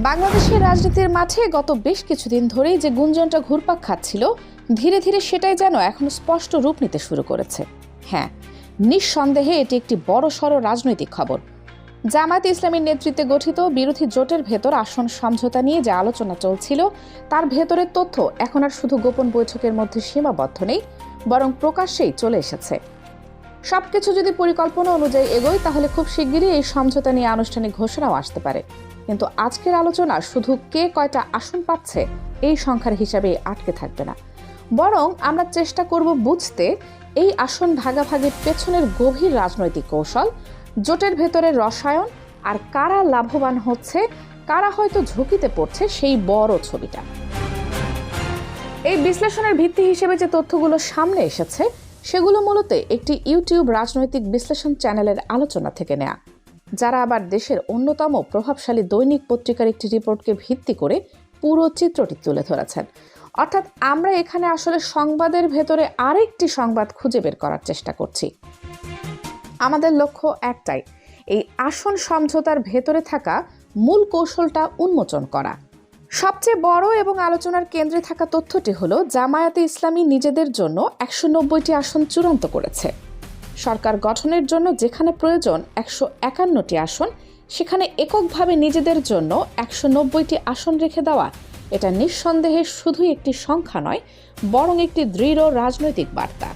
বাংলাদেশের রাজনীতির মাঠে গত বেশ কিছুদিন ধরেই যে গুঞ্জনটা ঘুরপাক খাচ্ছিল, ধীরে ধীরে সেটাই যেন এখন স্পষ্ট রূপ নিতে শুরু করেছে। হ্যাঁ, নিঃসন্দেহে এটি একটি বড়সড় রাজনৈতিক খবর। জামায়াত ইসলামীর নেতৃত্বে গঠিত বিরোধী জোটের ভেতর আসন সমঝোতা নিয়ে যে আলোচনা চলছিল, তার ভেতরের তথ্য এখন আর শুধু গোপন বৈঠকের মধ্যে সীমাবদ্ধ নেই, বরং প্রকাশ্যেই চলে এসেছে। সবকিছু যদি পরিকল্পনা অনুযায়ী এগোয়, তাহলে খুব শিগগিরই এই সমঝোতা নিয়ে আনুষ্ঠানিক ঘোষণাও আসতে পারে। কিন্তু আজকের আলোচনা শুধু কে কয়টা আসন পাচ্ছে এই সংখ্যার হিসাবে আটকে থাকবে না, বরং আমরা চেষ্টা করব বুঝতে এই আসন ভাগাভাগির পেছনের গভীর রাজনৈতিক কৌশল, জোটের ভেতরের রসায়ন, আর কারা লাভবান হচ্ছে, কারা হয়তো ঝুঁকিতে পড়ছে সেই বড় ছবিটা। এই বিশ্লেষণের ভিত্তি হিসেবে যে তথ্যগুলো সামনে এসেছে, সেগুলো মূলত একটি ইউটিউব রাজনৈতিক বিশ্লেষণ চ্যানেলের আলোচনা থেকে নেয়া, যারা আবার দেশের অন্যতম প্রভাবশালী দৈনিক পত্রিকার একটি রিপোর্টকে ভিত্তি করে পুরো চিত্রটি তুলে ধরেছেন। অর্থাৎ আমরা এখানে আসলে সংবাদের ভেতরে আরেকটি সংবাদ খুঁজে বের করার চেষ্টা করছি। আমাদের লক্ষ্য একটাই, এই আসন সমঝোতার ভেতরে থাকা মূল কৌশলটা উন্মোচন করা। সবচেয়ে বড় এবং আলোচনার কেন্দ্রে থাকা তথ্যটি হলো, জামায়াতে ইসলামী নিজেদের জন্য 190টি আসন চূড়ান্ত করেছে। সরকার গঠনের জন্য যেখানে প্রয়োজন 151টি আসন, সেখানে এককভাবে নিজেদের জন্য 190টি আসন রেখে দেওয়া, এটা নিঃসন্দেহে শুধুই একটি সংখ্যা নয়, বরং একটি দৃঢ় রাজনৈতিক বার্তা।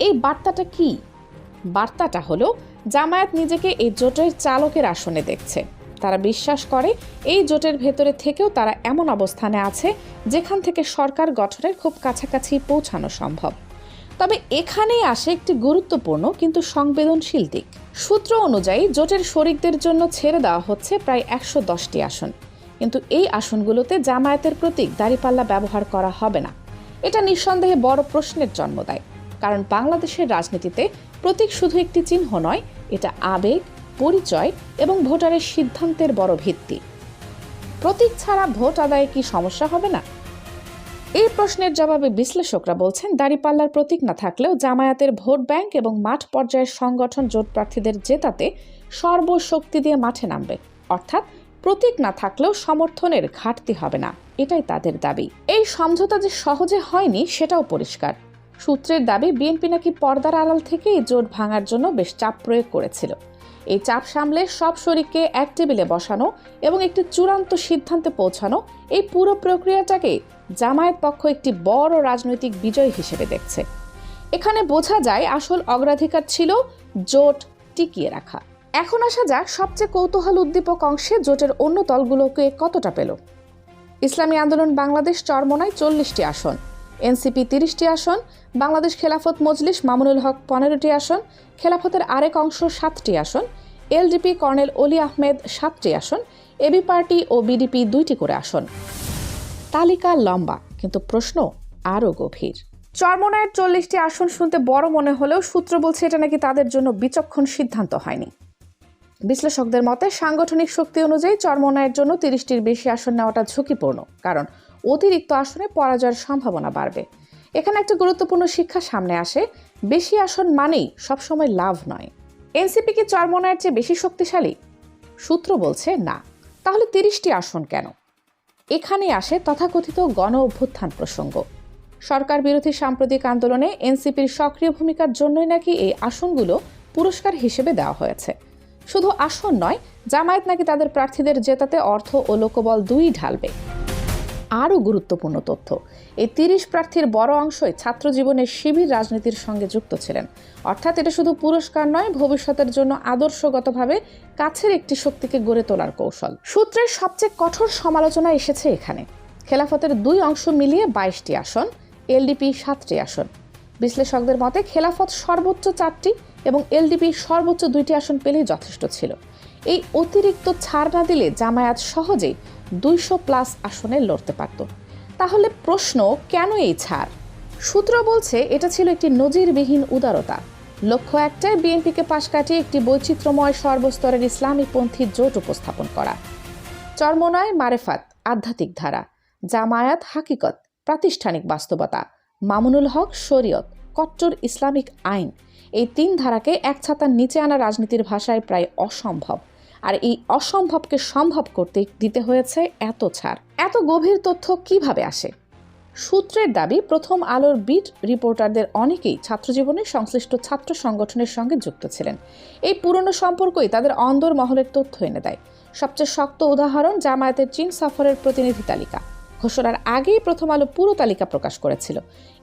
এই বার্তাটা কি? বার্তাটা হলো, জামায়াত নিজেকে এই জোটের চালকের আসনে দেখছে। তারা বিশ্বাস করে এই জোটের ভেতরে থেকেও তারা এমন অবস্থানে আছে যেখান থেকে সরকার গঠনের খুব কাছাকাছি পৌঁছানো সম্ভব। তবে এখানেই আসে একটি গুরুত্বপূর্ণ কিন্তু সংবেদনশীল দিক। সূত্র অনুযায়ী জোটের শরিকদের জন্য ছেড়ে দেওয়া হচ্ছে প্রায় 110টি আসন, কিন্তু এই আসনগুলোতে জামায়াতের প্রতীক দাঁড়িপাল্লা ব্যবহার করা হবে না। এটা নিঃসন্দেহে বড় প্রশ্নের জন্ম দেয়, কারণ বাংলাদেশের রাজনীতিতে প্রতীক শুধু একটি চিহ্ন নয়, এটা আবেগ, পরিচয় এবং ভোটারের সিদ্ধান্তের বড় ভিত্তি। প্রতীক ছাড়া ভোট আদায়ে কি সমস্যা হবে না? এই প্রশ্নের জবাবে বিশ্লেষকরা বলছেন, দাঁড়িপাল্লার প্রতীক না থাকলেও জামায়াতের ভোট ব্যাংক এবং মাঠ পর্যায়ের সংগঠন জোট প্রার্থীদের জেতাতে সর্বশক্তি দিয়ে মাঠে নামবে। অর্থাৎ প্রতীক না থাকলেও সমর্থনের ঘাটতি হবে না, এটাই তাদের দাবি। এই সমঝোতা যে সহজে হয়নি সেটাও পরিষ্কার। সূত্রের দাবি, বিএনপি নাকি পর্দার আড়াল থেকে এই জোট ভাঙার জন্য বেশ চাপ প্রয়োগ করেছিল। এই চাপ সামলে সব শরিককে এক টেবিলে বসানো এবং একটি চূড়ান্ত সিদ্ধান্তে পৌঁছানো, এই পুরো প্রক্রিয়াটাকে জামায়াত পক্ষ একটি বড় রাজনৈতিক বিজয় হিসেবে দেখছে। এখানে বোঝা যায় আসল অগ্রাধিকার ছিল জোট টিকিয়ে রাখা। এখন আসা যাক সবচেয়ে কৌতূহল উদ্দীপক অংশে, জোটের অন্য দলগুলোকে কতটা পেল। ইসলামী আন্দোলন বাংলাদেশ চরমোনাই 40টি আসন, এনসিপি 30টি আসন, বাংলাদেশ খেলাফত মজলিস মামুনুল হক 15টি আসন, খেলাফতের আরেক অংশ 7টি আসন, এলডিপি কর্নেল অলি আহমেদ 7টি আসন, এবি পার্টি ও বিডিপি 2টি করে আসন। তালিকা লম্বা, কিন্তু প্রশ্ন আরও গভীর। চরমোনাইয়ের 40টি আসন শুনতে বড় মনে হলেও সূত্র বলছে এটা নাকি তাদের জন্য বিচক্ষণ সিদ্ধান্ত হয়নি। বিশ্লেষকদের মতে সাংগঠনিক শক্তি অনুযায়ী চরমোনাইয়ের জন্য 30টির বেশি আসন নেওয়াটা ঝুঁকিপূর্ণ, কারণ অতিরিক্ত আসনে পরাজয়ের সম্ভাবনা বাড়বে। এখানে একটা গুরুত্বপূর্ণ শিক্ষা সামনে আসে, বেশি আসন মানেই সবসময় লাভ নয়। এনসিপি কি চরমোনাইয়ের চেয়ে বেশি শক্তিশালী? সূত্র বলছে না। তাহলে 30টি আসন কেন? এখানে আসে তথাকথিত গণ অভ্যুত্থান প্রসঙ্গ। সরকার বিরোধী সাম্প্রতিক আন্দোলনে এনসিপির সক্রিয় ভূমিকার জন্যই নাকি এই আসনগুলো পুরস্কার হিসেবে দেওয়া হয়েছে। শুধু আসন নয়, জামায়াত নাকি তাদের প্রার্থীদের জেতাতে অর্থ ও লোকবল দুই ঢালবে। আরও গুরুত্বপূর্ণ তথ্য, এই 30 প্রার্থীর বড় অংশই ছাত্র জীবনের শিবির রাজনীতির সঙ্গে যুক্ত ছিলেন। অর্থাৎ এটা শুধু পুরস্কার নয়, ভবিষ্যতের জন্য আদর্শগতভাবে কাছের একটি শক্তিকে গড়ে তোলার কৌশল। সূত্রের সবচেয়ে কঠোর সমালোচনা এসেছে এখানে। খেলাফতের 2 অংশ মিলিয়ে 22টি আসন, এলডিপি 7টি আসন। বিশ্লেষকদের মতে খেলাফত সর্বোচ্চ 4টি এবং এলডিপি সর্বোচ্চ 2টি আসন পেলেই যথেষ্ট ছিল। এই অতিরিক্ত ছাড় না দিলে জামায়াত সহজেই 200+ আসনে লড়তে পারত। তাহলে প্রশ্ন, কেন এই ছাড়? সূত্র বলছে এটা ছিল একটি নজিরবিহীন উদারতা। লক্ষ্য একটাই, বিএনপিকে পাশ কাটিয়ে একটি বৈচিত্র্যময় সর্বস্তরের ইসলামীপন্থী জোট উপস্থাপন করা। চরমোনাই মারেফাত, আধ্যাত্মিক ধারা; জামায়াত হাকিকত, প্রাতিষ্ঠানিক বাস্তবতা; মামুনুল হক শরীয়ত, কট্টর ইসলামিক আইন। এই 3 ধারাকে এক ছাতার নিচে আনা রাজনীতির ভাষায় প্রায় অসম্ভব। আর এই অসম্ভবকে সম্ভব করতে দিতে হয়েছে এত ছাড়। এত গভীর তথ্য কিভাবে আসে? সূত্রের দাবি, প্রথম আলোর বিট রিপোর্টারদের অনেকেই ছাত্রজীবনে সংশ্লিষ্ট ছাত্র সংগঠনের সঙ্গে যুক্ত ছিলেন। এই পুরনো সম্পর্কই তাদের অন্দর মহলের তথ্য এনে দেয়। সবচেয়ে শক্ত উদাহরণ জামায়াতের চীন সফরের প্রতিনিধি তালিকা। ঘোষণার আগেই প্রথম আলো পুরো তালিকা প্রকাশ করেছিল।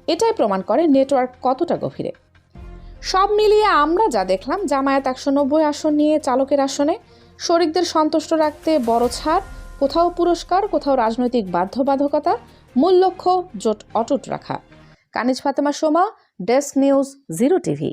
এটাই প্রমাণ করে নেটওয়ার্ক কতটা গভীরে। সব মিলিয়ে আমরা যা দেখলাম, জামায়াত 190 আসন নিয়ে চালকের আসনে, শরিকদের সন্তুষ্ট রাখতে বড় ছাড়, কোথাও পুরস্কার, কোথাও রাজনৈতিক বাধ্যবাধকতা, মূল লক্ষ্য জোট অটুট রাখা। Kaniz Fatema Soma, desk news, 0 TV.